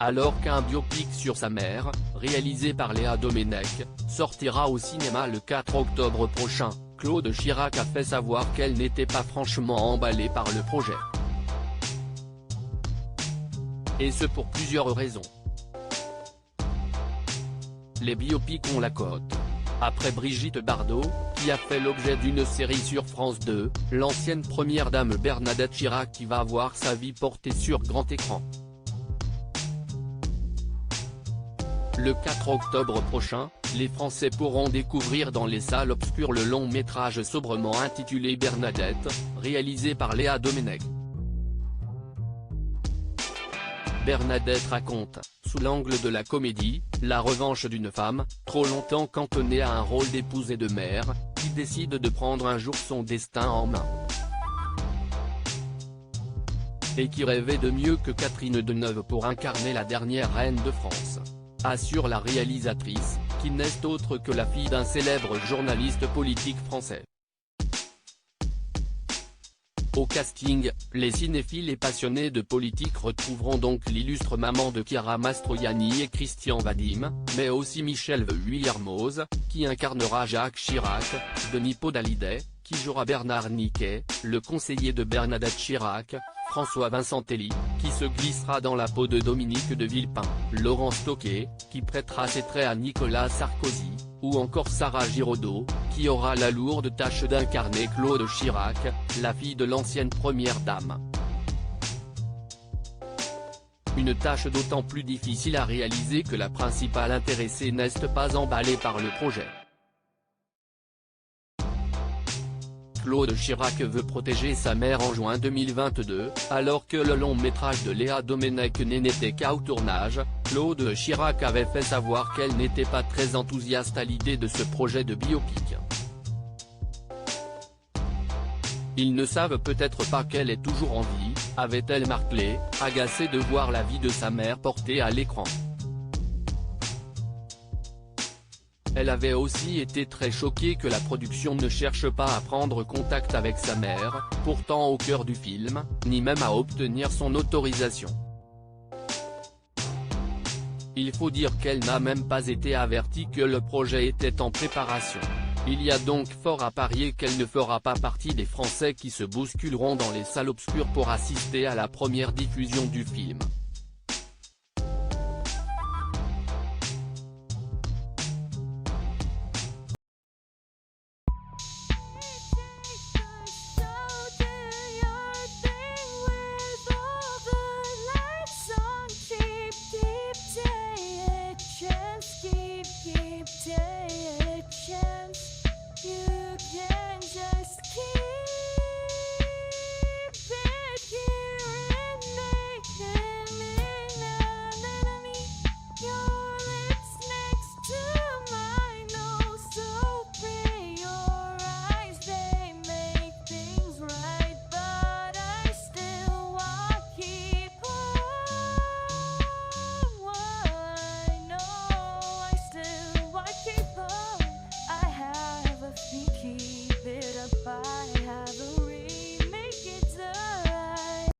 alors qu'un biopic sur sa mère, réalisé par Léa Domenech, sortira au cinéma le 4 octobre prochain. Claude Chirac a fait savoir qu'elle n'était pas franchement emballée par le projet. Et ce pour plusieurs raisons. Les biopics ont la cote. Après Brigitte Bardot, qui a fait l'objet d'une série sur France 2, l'ancienne première dame Bernadette Chirac qui va voir sa vie portée sur grand écran. Le 4 octobre prochain, les Français pourront découvrir dans les salles obscures le long métrage sobrement intitulé Bernadette, réalisé par Léa Domenech. Bernadette raconte, sous l'angle de la comédie, la revanche d'une femme, trop longtemps cantonnée à un rôle d'épouse et de mère, qui décide de prendre un jour son destin en main. Et qui rêvait de mieux que Catherine Deneuve pour incarner la dernière reine de France, assure la réalisatrice, qui n'est autre que la fille d'un célèbre journaliste politique français. Au casting, les cinéphiles et passionnés de politique retrouveront donc l'illustre maman de Chiara Mastroianni et Christian Vadim, mais aussi Michel Vuillermoz, qui incarnera Jacques Chirac, Denis Podalides, qui jouera Bernard Niquet, le conseiller de Bernadette Chirac, François Vincentelli, qui se glissera dans la peau de Dominique de Villepin, Laurent Stocquet, qui prêtera ses traits à Nicolas Sarkozy, ou encore Sarah Giraudot, qui aura la lourde tâche d'incarner Claude Chirac, la fille de l'ancienne première dame. Une tâche d'autant plus difficile à réaliser que la principale intéressée n'est pas emballée par le projet. Claude Chirac veut protéger sa mère en juin 2022, alors que le long métrage de Léa Domenech n'était qu'au tournage. Claude Chirac avait fait savoir qu'elle n'était pas très enthousiaste à l'idée de ce projet de biopic. Ils ne savent peut-être pas qu'elle est toujours en vie, avait-elle martelé, agacée de voir la vie de sa mère portée à l'écran. Elle avait aussi été très choquée que la production ne cherche pas à prendre contact avec sa mère, pourtant au cœur du film, ni même à obtenir son autorisation. Il faut dire qu'elle n'a même pas été avertie que le projet était en préparation. Il y a donc fort à parier qu'elle ne fera pas partie des Français qui se bousculeront dans les salles obscures pour assister à la première diffusion du film.